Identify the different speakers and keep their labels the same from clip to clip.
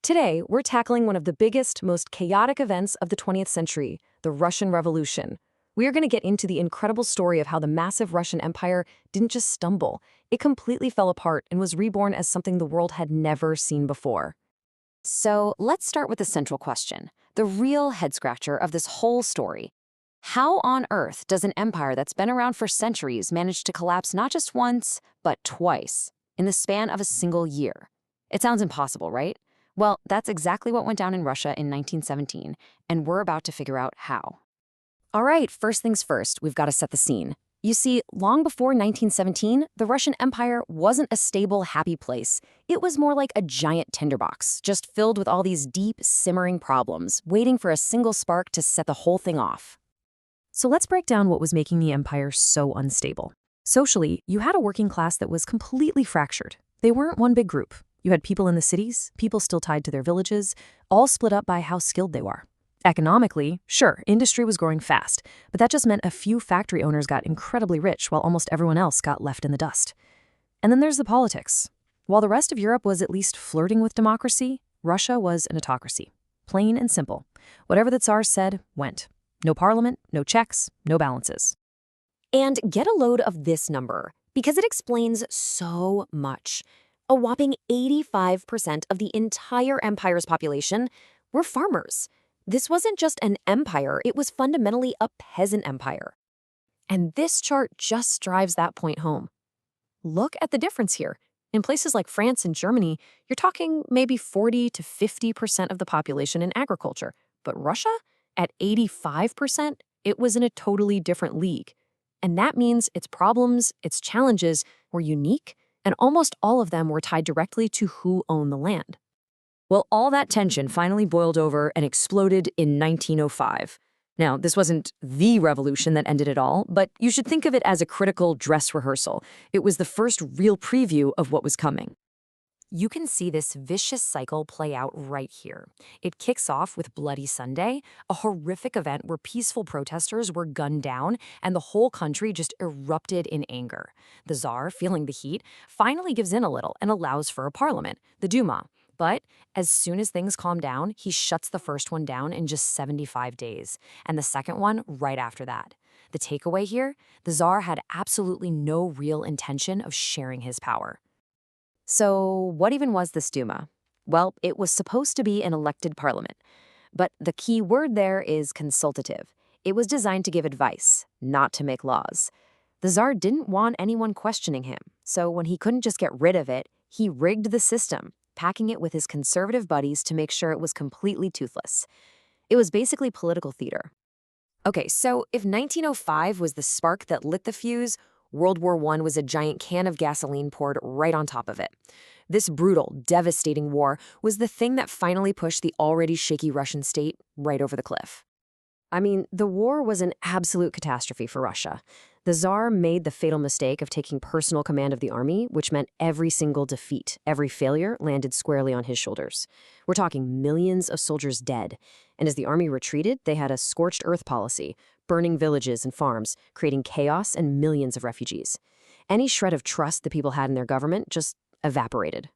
Speaker 1: Today, we're tackling one of the biggest, most chaotic events of the 20th century, the Russian Revolution. We are going to get into the incredible story of how the massive Russian Empire didn't just stumble, it completely fell apart and was reborn as something the world had never seen before.
Speaker 2: So let's start with the central question, the real head-scratcher of this whole story. How on earth does an empire that's been around for centuries manage to collapse not just once, but twice, in the span of a single year? It sounds impossible, right? Well, that's exactly what went down in Russia in 1917, and we're about to figure out how. All right, first things first, we've got to set the scene. You see, long before 1917, the Russian Empire wasn't a stable, happy place. It was more like a giant tinderbox, just filled with all these deep, simmering problems, waiting for a single spark to set the whole thing off.
Speaker 1: So let's break down what was making the empire so unstable. Socially, you had a working class that was completely fractured. They weren't one big group. You had people in the cities, people still tied to their villages, all split up by how skilled they were. Economically, sure, industry was growing fast, but that just meant a few factory owners got incredibly rich while almost everyone else got left in the dust. And then there's the politics. While the rest of Europe was at least flirting with democracy, Russia was an autocracy. Plain and simple. Whatever the Tsar said, went. No parliament, no checks, no balances.
Speaker 2: And get a load of this number, because it explains so much. A whopping 85% of the entire empire's population were farmers. This wasn't just an empire, it was fundamentally a peasant empire. And this chart just drives that point home. Look at the difference here. In places like France and Germany, you're talking maybe 40 to 50% of the population in agriculture. But Russia, at 85%, it was in a totally different league. And that means its problems, its challenges were unique, and almost all of them were tied directly to who owned the land. Well, all that tension finally boiled over and exploded in 1905. Now, this wasn't the revolution that ended it all, but you should think of it as a critical dress rehearsal. It was the first real preview of what was coming. You can see this vicious cycle play out right here. It kicks off with Bloody Sunday, a horrific event where peaceful protesters were gunned down and the whole country just erupted in anger. The Tsar, feeling the heat, finally gives in a little and allows for a parliament, the Duma. But as soon as things calm down, he shuts the first one down in just 75 days, and the second one right after that. The takeaway here, the Tsar had absolutely no real intention of sharing his power. So what even was this Duma? Well, it was supposed to be an elected parliament. But the key word there is consultative. It was designed to give advice, not to make laws. The Tsar didn't want anyone questioning him, so when he couldn't just get rid of it, he rigged the system, packing it with his conservative buddies to make sure it was completely toothless. It was basically political theater. Okay, so if 1905 was the spark that lit the fuse, World War I was a giant can of gasoline poured right on top of it. This brutal, devastating war was the thing that finally pushed the already shaky Russian state right over the cliff. I mean, the war was an absolute catastrophe for Russia. The Tsar made the fatal mistake of taking personal command of the army, which meant every single defeat, every failure landed squarely on his shoulders. We're talking millions of soldiers dead. And as the army retreated, they had a scorched earth policy, burning villages and farms, creating chaos and millions of refugees. Any shred of trust the people had in their government just evaporated.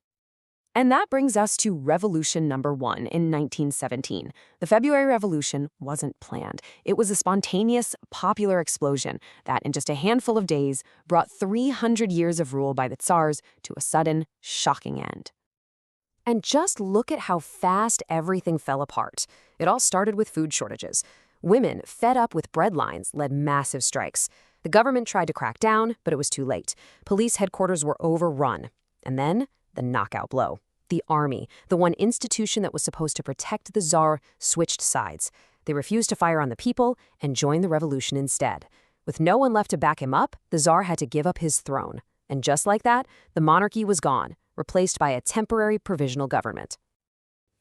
Speaker 2: And that brings us to Revolution number 1 in 1917. The February Revolution wasn't planned. It was a spontaneous, popular explosion that, in just a handful of days, brought 300 years of rule by the Tsars to a sudden, shocking end. And just look at how fast everything fell apart. It all started with food shortages. Women, fed up with bread lines, led massive strikes. The government tried to crack down, but it was too late. Police headquarters were overrun. And then, the knockout blow. The army, the one institution that was supposed to protect the Tsar, switched sides. They refused to fire on the people and joined the revolution instead. With no one left to back him up, the Tsar had to give up his throne. And just like that, the monarchy was gone, replaced by a temporary provisional government.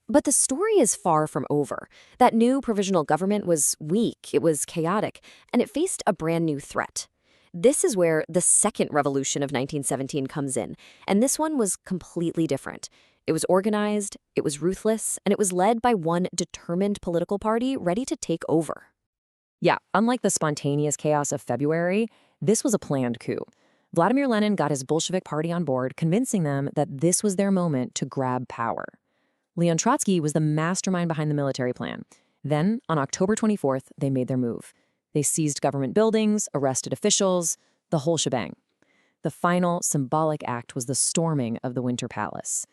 Speaker 2: But the story is far from over. That new provisional government was weak, it was chaotic, and it faced a brand new threat. This is where the second revolution of 1917 comes in, and this one was completely different. It was organized, it was ruthless, and it was led by one determined political party ready to take over. Yeah, unlike the spontaneous chaos of February, this was a planned coup. Vladimir Lenin got his Bolshevik party on board, convincing them that this was their moment to grab power.
Speaker 1: Leon Trotsky was the mastermind behind the military plan. Then, on October 24th, they made their move. They seized government buildings, arrested officials, the whole shebang. The final symbolic act was the storming of the Winter Palace.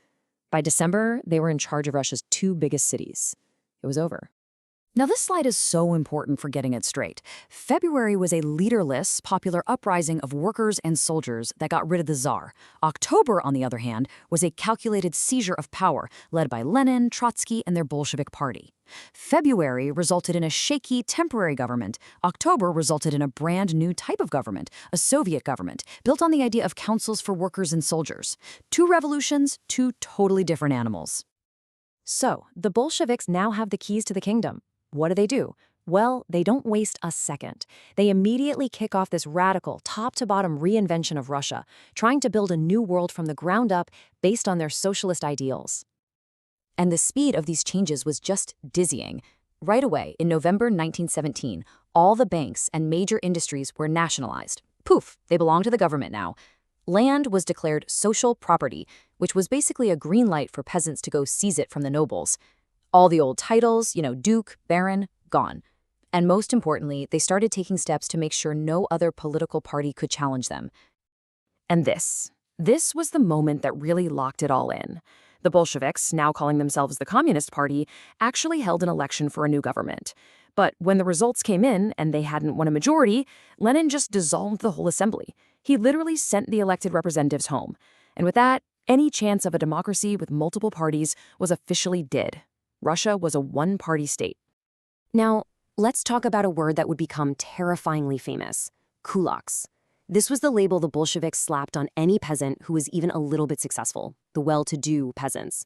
Speaker 1: By December, they were in charge of Russia's two biggest cities. It was over.
Speaker 3: Now, this slide is so important for getting it straight. February was a leaderless, popular uprising of workers and soldiers that got rid of the Tsar. October, on the other hand, was a calculated seizure of power led by Lenin, Trotsky, and their Bolshevik party. February resulted in a shaky, temporary government. October resulted in a brand new type of government, a Soviet government, built on the idea of councils for workers and soldiers. Two revolutions, two totally different animals.
Speaker 1: So, the Bolsheviks now have the keys to the kingdom. What do? Well, they don't waste a second. They immediately kick off this radical, top-to-bottom reinvention of Russia, trying to build a new world from the ground up based on their socialist ideals. And the speed of these changes was just dizzying. Right away, in November 1917, all the banks and major industries were nationalized. Poof, they belong to the government now. Land was declared social property, which was basically a green light for peasants to go seize it from the nobles. All the old titles, duke, baron, gone. And most importantly, they started taking steps to make sure no other political party could challenge them. And this was the moment that really locked it all in. The Bolsheviks, now calling themselves the Communist Party, actually held an election for a new government. But when the results came in and they hadn't won a majority, Lenin just dissolved the whole assembly. He literally sent the elected representatives home. And with that, any chance of a democracy with multiple parties was officially dead. Russia was a one-party state.
Speaker 2: Now, let's talk about a word that would become terrifyingly famous: kulaks. This was the label the Bolsheviks slapped on any peasant who was even a little bit successful, the well-to-do peasants.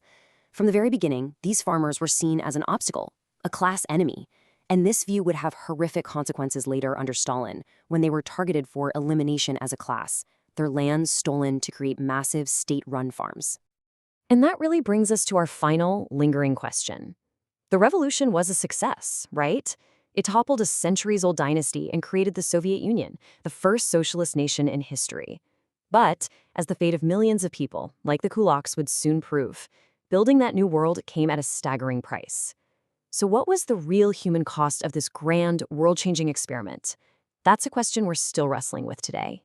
Speaker 2: From the very beginning, these farmers were seen as an obstacle, a class enemy. And this view would have horrific consequences later under Stalin, when they were targeted for elimination as a class, their lands stolen to create massive state-run farms.
Speaker 1: And that really brings us to our final, lingering question. The revolution was a success, right? It toppled a centuries-old dynasty and created the Soviet Union, the first socialist nation in history. But, as the fate of millions of people, like the kulaks, would soon prove, building that new world came at a staggering price. So what was the real human cost of this grand, world-changing experiment? That's a question we're still wrestling with today.